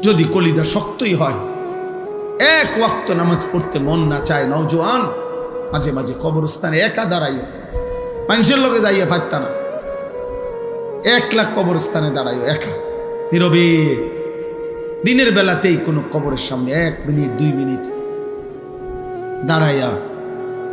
যদি কলিজা শক্তই হয়, এক ওয়াক্ত নামাজ পড়তে মন না চায়, নওজোয়ান মাঝে মাঝে কবরস্থানে একা দাঁড়াইও, মানুষের লোকে যাইয়া পারত না, একলা কবরস্থানে দাঁড়াইও একা নীরবে, দিনের বেলাতেই কোনো কবরের সামনে 1 মিনিট 2 মিনিট দাঁড়াইয়া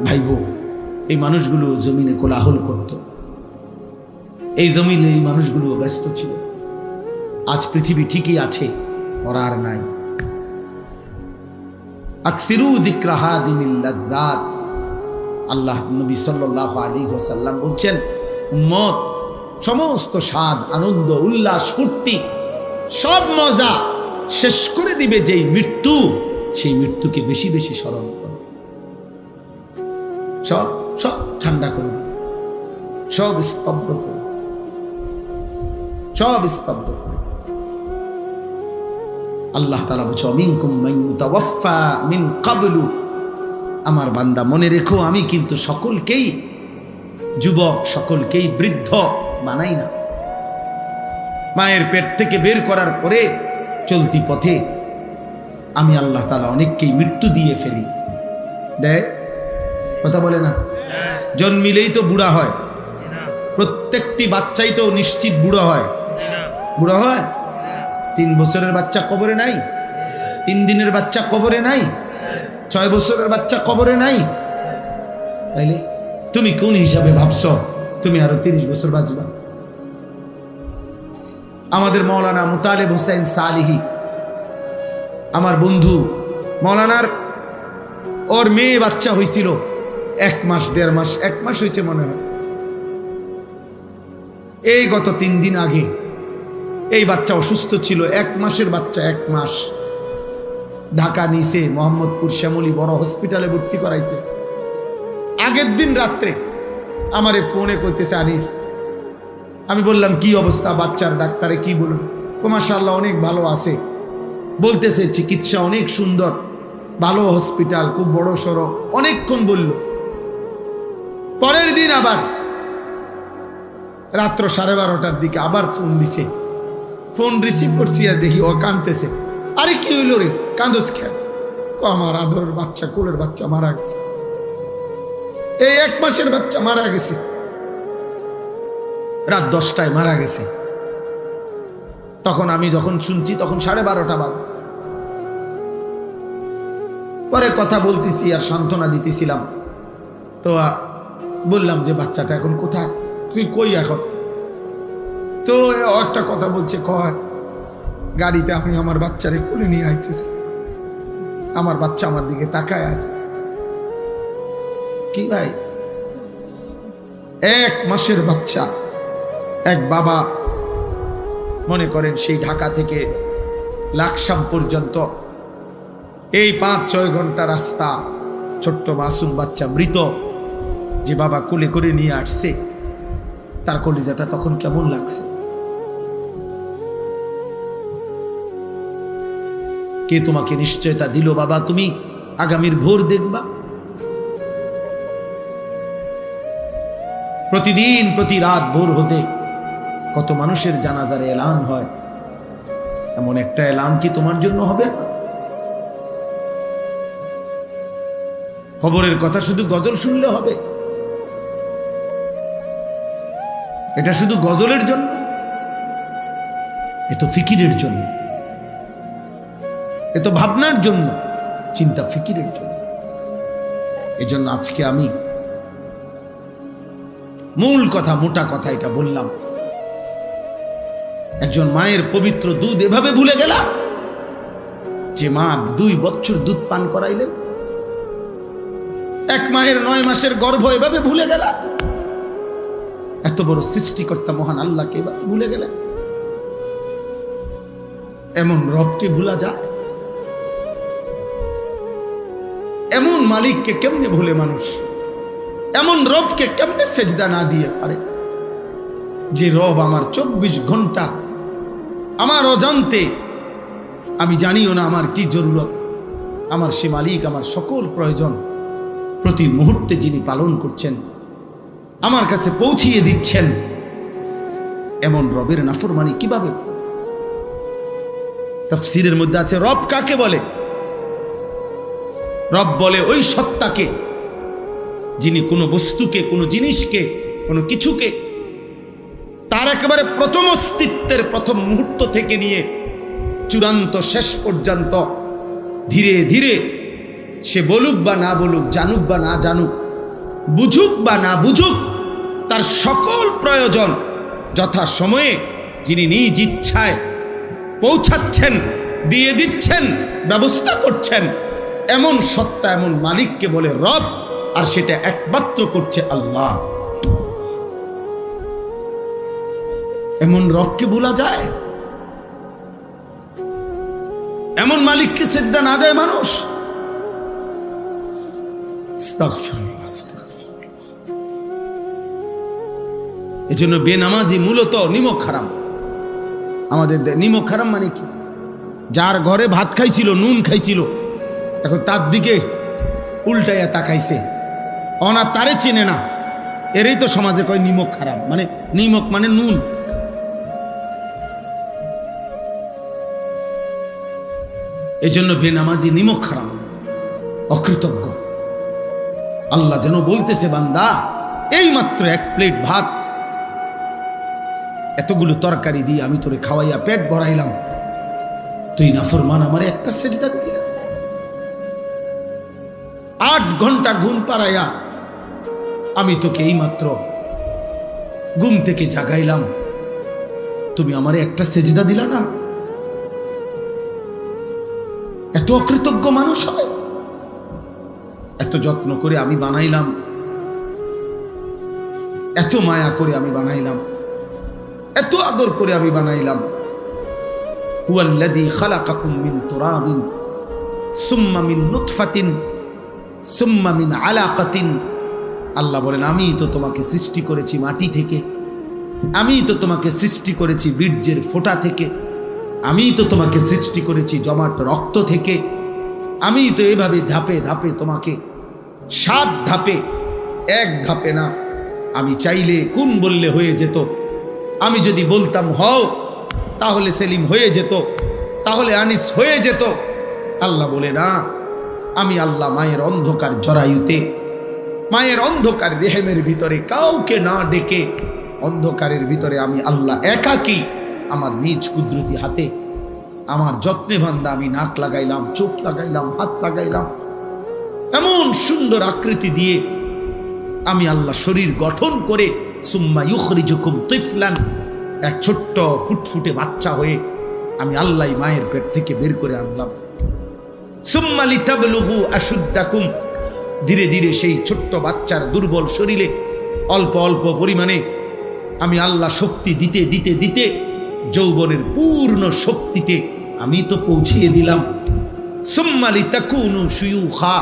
ভাইব এই মানুষগুলো জমিনে কোলাহল করত, এই জমিনে এই মানুষগুলো ব্যস্ত ছিল। আজ পৃথিবী ঠিকই আছে, ওরা আর নাই। আকসিরু যিকরা হাদিমিল লাযযাত, আল্লাহ নবী সাল্লাল্লাহু আলাইহি ওয়াসাল্লাম বলছেন, উম্মত সমস্ত স্বাদ, আনন্দ, উল্লাস, ফুর্তি, সব মজা শেষ করে দিবে যেই মৃত্যু, সেই মৃত্যুকে বেশি বেশি স্মরণ করো। সব সব ঠান্ডা করে দিবে, সব স্তব্ধ করে, সব স্তব্ধ করে। আল্লাহ তাআলা বলছে, মিনকুম মান ইউতাওয়াফা মিন ক্বাবলু, আমার বান্দা মনে রেখো আমি কিন্তু সকলকেই যুবক, সকলকেই বৃদ্ধ বানাই না। মায়ের পেট থেকে বের করার পরে চলতি পথে আমি আল্লাহ তাআলা অনেককেই মৃত্যু দিয়ে ফেলি। দেখ কথা বলে না, জন্মিলেই তো বুড়া হয়, প্রত্যেকটি বাচ্চাই তো নিশ্চিত বুড়ো হয়, বুড়ো হয়। 3 বছরের বাচ্চা কবরে নাই, 3 দিনের বাচ্চা কবরে নাই, 6 বছরের বাচ্চা কবরে নাই। তাইলে তুমি কোন হিসাবে ভাবছো তুমি আরো 30 বছর বাঁচবা? আমাদের মাওলানা মুতালেব হোসেন সালিহি, আমার বন্ধু, মাওলানার ওর মেয়ে বাচ্চা হয়েছিল 1 মাস 1.5 মাস, 1 মাস হয়েছে মনে হয়। এই গত 3 দিন আগে এই বাচ্চা অসুস্থ ছিল, 1 মাসের বাচ্চা, 1 মাস। ঢাকা নিছে, মোহাম্মদপুর শ্যামলী বড় হসপিটালে ভর্তি করাইছে। আগের দিন রাত্রে আমারে ফোনে কইতেছে, আনিস, আমি বললাম কি অবস্থা বাচ্চার? ডাক্তারে কি বলুন? মাশাআল্লাহ অনেক ভালো আছে, বলতেছে চিকিৎসা অনেক সুন্দর, ভালো হসপিটাল, খুব বড় সড়ো, অনেকক্ষণ বলল। পরের দিন আবার রাত্র 12:30টার দিকে আবার ফোন দিছে, ফোন রিসিভ করছি আর দেখি ও কাঁদতেছে। আরে কি হইল রে, কাঁদোস কেন? আমার আদরের বাচ্চা, কোলের বাচ্চা মারা গেছে, এই 1 মাসের বাচ্চা মারা গেছে, রাত 10টায় মারা গেছে। তখন আমি যখন শুনছি তখন 12:30 বাজে। পরে কথা বলতেছি আর সান্ত্বনা দিতেছিলাম, তো বললাম যে বাচ্চাটা এখন কোথায়, তুই কই এখন? তো একটা কথা বলছে, কয় গাড়িতে আমি আমার বাচ্চারে কোলে নিয়ে আইতেছি, আমার বাচ্চা আমার দিকে তাকায় আছে। কি ভাই, 1 মাসের বাচ্চা, এক বাবা মনে করেন সেই ঢাকা থেকে লাকসাম পর্যন্ত এই 5-6 ঘন্টা রাস্তা, ছোট্ট মাসুম বাচ্চা মৃত, যে বাবা কোলে করে নিয়ে আসছে, তার কলিজাটা তখন কেমন লাগছে? কে তোমাকে নিশ্চয়তা দিল বাবা তুমি আগামীর ভোর দেখবা? প্রতিদিন প্রতি রাত ভোর হতে কত মানুষের জানাজার এলান হয়, এমন একটা এলান কি তোমার জন্য হবে না? খবরের কথা শুধু গজল শুনলে হবে? এটা শুধু গজলের জন্য? এ তো ফিকিরের জন্য, এ তো ভাবনার জন্য, চিন্তা ফিকিরের জন্য। এজন্য আজকে আমি মূল কথা, মোটা কথা এটা বললাম, একজন মায়ের পবিত্র দুধ এভাবে ভুলে গেলা, যে মা 2 বছর দুধ পান করাইলেন, 1 মায়ের 9 মাসের গর্ভ এভাবে ভুলে গেলা, এত বড় সৃষ্টিকর্তা মহান আল্লাহকে এভাবে ভুলে গেলেন। এমন রবকে ভুলা যায়? এমন মালিককে কেমনে ভুলে মানুষ? এমন রবকে কেমনে সেজদা না দিয়ে পারে? যে রব আমার 24 ঘন্টা আমার অজান্তে, আমি জানিও না আমার কি জরুরত, আমার সে মালিক আমার সকল প্রয়োজন প্রতি মুহূর্তে যিনি পালন করছেন, আমার কাছে পৌঁছিয়ে দিচ্ছেন, এমন রবের নাফরমানি কিভাবে? তাফসীরের মধ্যে আছে রব কাকে বলে? রব বলে ওই সত্তাকে যিনি কোনো বস্তুকে, কোনো জিনিসকে, কোনো কিছুকে তার একেবারে প্রথম অস্তিত্বের প্রথম মুহূর্ত থেকে নিয়ে চূড়ান্ত শেষ পর্যন্ত ধীরে ধীরে সে বলুক বা না বলুক, জানুক বা না জানুক, বুঝুক বা না বুঝুক, তার সকল প্রয়োজন যথা সময়ে যিনি নিজ ইচ্ছায় পৌঁছাচ্ছেন, দিয়ে দিচ্ছেন, ব্যবস্থা করছেন, এমন সত্তা, এমন মালিককে বলে রব। আর সেটা একমাত্র করছে আল্লাহ। এমন রবকে ভোলা যায়? এমন মালিককে সেজদা না দেয় মানুষ? আস্তাগফিরুল্লাহ, আস্তাগফিরুল্লাহ। এজন্য বেনামাজি মূলত নিমক হারাম। আমাদের নিমক হারাম মানে কি? যার ঘরে ভাত খাইছিল, নুন খাইছিল, এখন তার দিকে উল্টাইয়া তাকাইছে, অনা তারে চেনে না, এরই তো সমাজে কয় নিমক হারাম। মানে নিমক মানে নুন। এজন্য বেনামাজি নিমক হারাম, অকৃতজ্ঞ। আল্লাহ যেন বলতেছে, বান্দা এই মাত্র এক প্লেট ভাত, এতগুলো তরকারি দিয়ে আমি তোরে খাওয়াইয়া পেট ভরাইলাম, তুই নাফরমান আমারে একটা সেজদা দিলি না। 8 ঘন্টা ঘুম পাড়াইয়া আমি তোকে এই মাত্র ঘুম থেকে জাগাইলাম, তুমি আমারে একটা সেজদা দিলা না। এত অকৃতজ্ঞ মানুষ হয়? এত যত্ন করে আমি বানাইলাম, এত মায়া করে আমি বানাইলাম, এত আদর করে আমি বানাইলাম। হুয়াল্লাযী খালাকাকুম মিন তুরাবিন সুম্মা মিন নুতফাতিন সুম্মা মিন আলাকাতিন। আল্লাহ বলেন, আমি তো তোমাকে সৃষ্টি করেছি মাটি থেকে, আমি তো তোমাকে সৃষ্টি করেছি বীর্যের ফোঁটা থেকে, আমি তো তোমাকে সৃষ্টি করেছি জমাট রক্ত থেকে, আমি তো এভাবে ধাপে ধাপে তোমাকে 7 ধাপে, 1 ধাপে না। আমি চাইলে কুন বললে হয়ে যেত, আমি যদি বলতাম হও তাহলে সেলিম হয়ে যেত, তাহলে আনিস হয়ে যেত। আল্লাহ বলে না, আমি আল্লাহ মায়ের অন্ধকার জরায়ুতে, মায়ের অন্ধকার রেহেমের ভিতরে কাউকে না ডেকে, অন্ধকারের ভিতরে আমি আল্লাহ একাকী আমার নিজ কুদরতি হাতে আমার যত্নে বান্দা আমি নাক লাগাইলাম, চোখ লাগাইলাম, হাত লাগাইলাম, এমন সুন্দর আকৃতি দিয়ে আমি আল্লাহ শরীর গঠন করে সুম্মা ইউখরিজুকুম তিফলান, এক ছোট্ট ফুটফুটে বাচ্চা হয়ে আমি আল্লাহ মায়ের পেট থেকে বের করে আনলাম। সুম্মা লিতাবলুগু আশুদ্দাকুম, ধীরে ধীরে সেই ছোট্ট বাচ্চার দুর্বল শরীরে অল্প অল্প পরিমাণে আমি আল্লাহ শক্তি দিতে দিতে দিতে যৌবনের পূর্ণ শক্তিতে আমি তো পৌঁছিয়ে দিলাম। সুম্মা লিতাকুনু শুয়ুখা,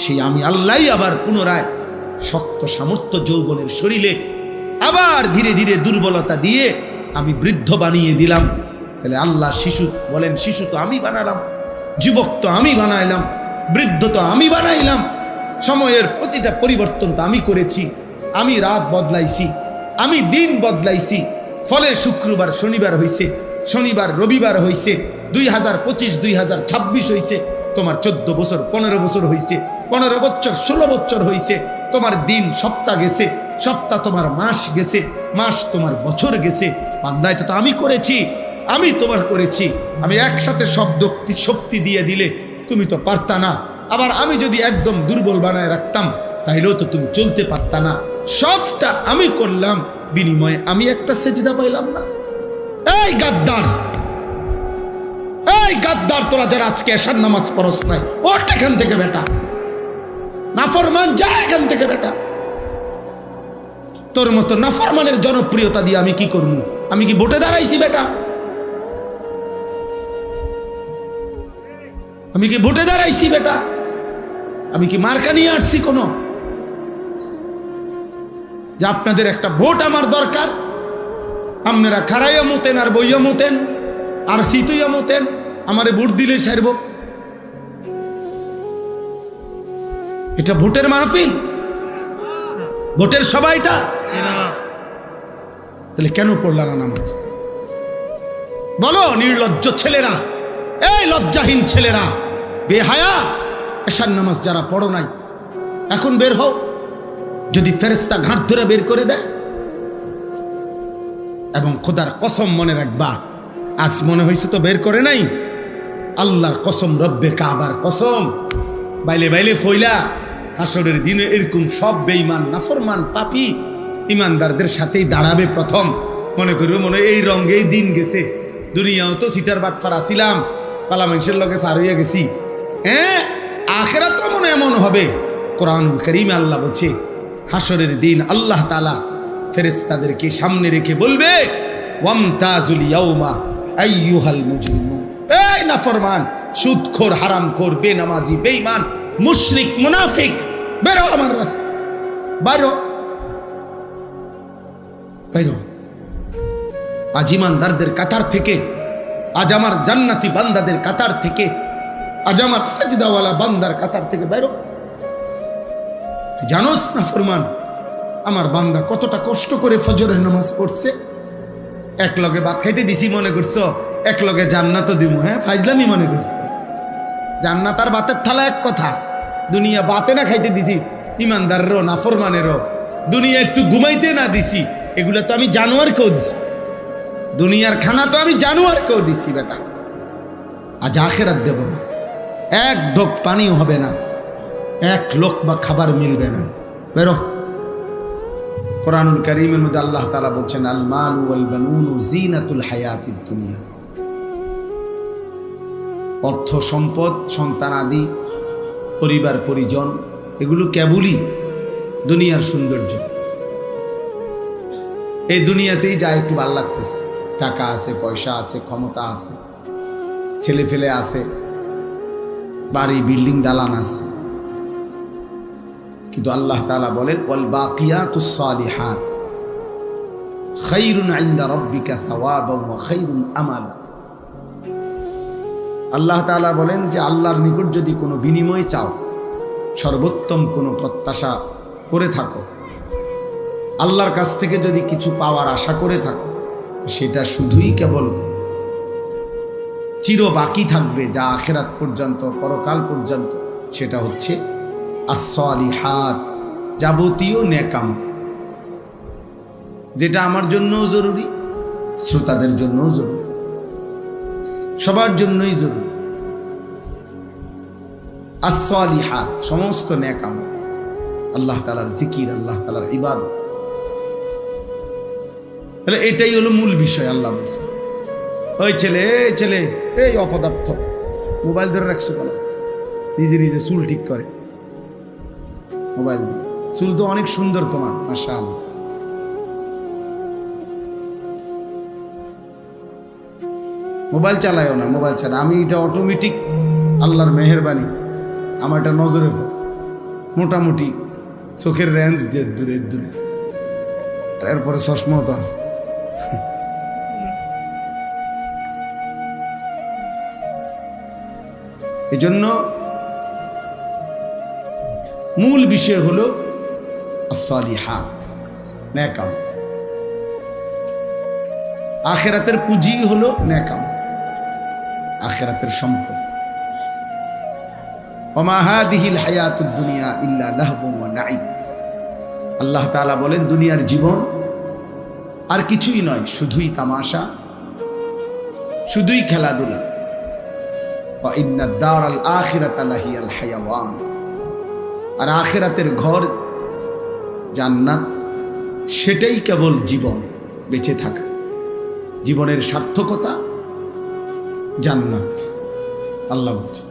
সেই আমি আল্লাহই আবার পুনরায় শক্ত সামর্থ্য যৌবনের শরীরে আবার ধীরে ধীরে দুর্বলতা দিয়ে আমি বৃদ্ধ বানিয়ে দিলাম। তাহলে আল্লাহ শিশু বলেন, শিশু তো আমি বানালাম, যুবক তো আমি বানাইলাম, বৃদ্ধ তো আমি বানাইলাম, সময়ের প্রতিটা পরিবর্তন তো আমি করেছি, আমি রাত বদলাইছি, আমি দিন বদলাইছি। ফলে শুক্রবার শনিবার হইছে, শনিবার রবিবার হইছে, 2025 2026 হইছে, তোমার 14 বছর 15 বছর হইছে, 15 বছর 16 বছর হইছে, তোমার দিন সপ্তাহ গেছে, সপ্তাহ তোমার মাস গেছে, মাস তোমার বছর গেছে। বান্দা এটা তো আমি করেছি, আমি তোমার করেছি। আমি একসাথে সব শক্তি দিয়ে দিলে তুমি তো পারতা না, আবার আমি যদি একদম দুর্বল বানায় রাখতাম তাইলেও তো তুমি চলতে পারতা না। সবটা আমি করলাম, বিনিময়ে আমি একটা সেজদা পাইলাম না। এই গাদ্দার, এই গাদ্দার, তোরা যারা আজকে এশার নামাজ পড়স নাই, ওঠ এখান থেকে বেটা, নাফরমান, যা এখান থেকে বেটা। তোর মতো নাফরমানের জনপ্রিয়তা দিয়ে আমি কি করব? আমি কি ভোটে দাঁড়াইছি বেটা? আমি কি ভোটে দাঁড়াইছি বেটা? আমি কি মার্কা নিয়ে আসছি কোনো? যে আপনাদের একটা ভোট আমার দরকার, আপনারা খারাইয়া মতেন আর বইয়া মতেন আর শীতইয়া মতেন, আমারে ভোট দিলে সারব? এটা ভোটের মাহফিল, ভোটের সবাইটা? তাহলে কেন পড়লা না নামাজ? বলো নির্লজ্জ ছেলেরা, এই লজ্জাহীন ছেলেরা, বেহায়া, এশার নামাজ যারা পড়ো নাই, এখন বের হও। যদি ফেরেশতা ঘাট ধরে বের করে দেয়, এবং খোদার কসম মনে রাখবা, আজ মনে হয়েছে তো বের করে নাই, আল্লাহর কসম, রব্বে কাবার কসম, বাইলে বাইলে ফইলা হাসরের দিনে এরকম সব বেঈমান, নাফরমান, পাপী ইমানদারদের সাথেই দাঁড়াবে প্রথম। মনে করবে মনে এই রঙেই দিন গেছে, দুনিয়াও তো সিটার বাটফার আসিলাম, পালা মানুষের লগে পার হইয়া গেছি। হ্যাঁ, আখেরাত তো মনে এমন হবে। কোরআনুল কারীমে আল্লাহ বলছে, হাসরের দিন আল্লাহ তাআলা ফেরেশতাদেরকে সামনে রেখে বলবে, ওয়ামতাজুল ইয়াউমা আইয়ুহাল মুজরিমুন, এই নাফরমান, সুদখোর, হারামখোর, বেনামাজি, বেঈমান, মুশরিক, মুনাফিক, বেরো আমার রাস্তা, বাইরো বাইরো। আজ ইমানদারদের কাতার থেকে, আজ আমার জান্নাতি বান্দাদের কাতার থেকে, আজ আমার সাজদাওয়ালা বান্দার কাতার থেকে বাইরো। জানোস না ফরমান, আমার বান্দা কতটা কষ্ট করে ফজরের নামাজ পড়ছে। এক লগে ভাত খাইতে দিছি মনে করছো এক লগে জান্নাতও দিব? হ্যাঁ, ফাইজলামি মনে করছো। জান্নাত আর ভাতের থালা এক কথা। দুনিয়া বাতে না খাইতে দিছি ইমানদারেরও নাফরমানেরও, দুনিয়া একটু ঘুমাইতে না দিছি, এগুলো তো আমি জানোয়ারকেও দিছি। দুনিয়ার খানা তো আমি জানোয়ারকেও দিছি বেটা। আজ আখেরাত দেব না, এক ঢোক পানিও হবে না, এক লোকমা খাবার মিলবে না, বেরো। কোরআনুল কারীমের মধ্যে আল্লাহ তাআলা বলছেন, আল মালু ওয়াল বানুনু যিনাতুল হায়াতিদ দুনিয়া। অর্থ সম্পদ, সন্তান আদি, পরিবার পরিজন, এগুলো কেবলই দুনিয়ার সৌন্দর্য। এই দুনিয়াতেই যা একটু ভালো লাগতেছে, টাকা আছে, পয়সা আছে, ক্ষমতা আছে, ছেলে ফেলে আছে, বাড়ি বিল্ডিং দালান আছে, কিন্তু আল্লাহ তাআলা বলেন, ওয়াল বাকিয়াতুস সালিহাত খায়রুন ইনদা রাব্বিকা সাওয়াবান ওয়া খায়রুন আমালা। আল্লাহ তাআলা বলেন যে আল্লাহর নিকট যদি কোনো বিনিময় চাও, সর্বোত্তম কোনো প্রত্যাশা করে থাকো, আল্লাহর কাছ থেকে যদি কিছু পাওয়ার আশা করে থাকো, সেটা শুধুই কেবল চির বাকি থাকবে, যা আখিরাত পর্যন্ত, পরকাল পর্যন্ত, সেটা হচ্ছে as-salihat, যাবতীয় নেক আমল, যেটা আমার জন্যও জরুরি, শ্রোতাদের জন্যও জরুরি, সবার জন্যই জরুরি। as-salihat, সমস্ত নেক আমল, আল্লাহ তাআলার জিকির, আল্লাহ তাআলার ইবাদত, তাহলে এটাই হলো মূল বিষয়। আল্লাহ বলছে, ওই ছেলে, এই ছেলে, এই অপদার্থ, মোবাইল ধরে রাখছো কেন? নিজে নিজে চুল ঠিক করে, মোবাইল, চুল তো অনেক সুন্দর তোমার, মাশাআল্লাহ। মোবাইল চালায়ও না, মোবাইল ছাড়া। আমি এটা অটোমেটিক, আল্লাহর মেহেরবানি, আমার এটা নজরে মোটামুটি চোখের রেঞ্জ যে দূরে দূরে, এরপরে চশমাও তো আছে। এই জন্য মূল বিষয় হলো as-salihat, নেক আমল। আখিরাতের পুঁজি হলো নেক আমল, আখিরাতের সম্পদ। ওমা হাদিহিল হায়াতুদ দুনিয়া ইল্লা লাহবুন ওয়া নাঈম। আল্লাহ তাআলা বলেন, দুনিয়ার জীবন আর কিছুই নয়, শুধুই তামাশা, শুধুই খেলাধুলা। ওয়া ইন্নাদ দারাল আখিরাতা লাহিয়াল হায়াওয়ান। আর আখিরাতের ঘর জান্নাত, সেটাই কেবল জীবন, বেঁচে থাকা, জীবনের সার্থকতা জান্নাত। আল্লাহ বলছেন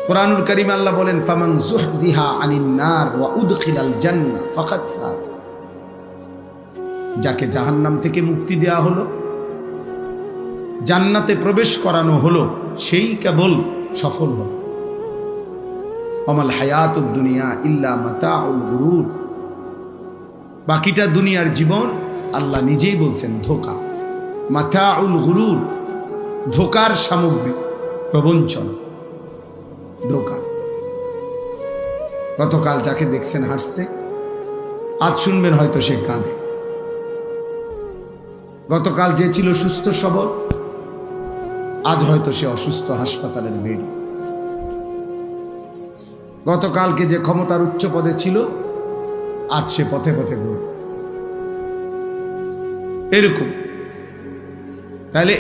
কোরআনুল কারীমে, আল্লাহ বলেন, ফামান যুহজিহা আনিন নার ওয়া উদখিলাল জান্নাহ ফাকাদ ফাজ। যাকে জাহান্নাম থেকে মুক্তি দেয়া হলো, জান্নাতে প্রবেশ করানো হলো, সেই কেবল সফল হলো। ওমাল হায়াতুদ দুনিয়া ইল্লা মাতাউল গুরুর। বাকিটা দুনিয়ার জীবন, আল্লাহ নিজেই বলছেন, ধোঁকা। মাতাউল গুরুর, ধোঁকার সামগ্রী, প্রবঞ্চনা, ধোঁকা। গতকাল যাকে দেখছেন হাসছে, আজ শুনবেন হয়তো সে কাঁদে। গতকাল যে ছিল সুস্থ সবল, আজ হয়তো সে অসুস্থ, হাসপাতালের বেড। গতকালকে যে ক্ষমতার উচ্চ পদে ছিল, আজ সে পথে পথে ঘুরে। এরকম তাহলে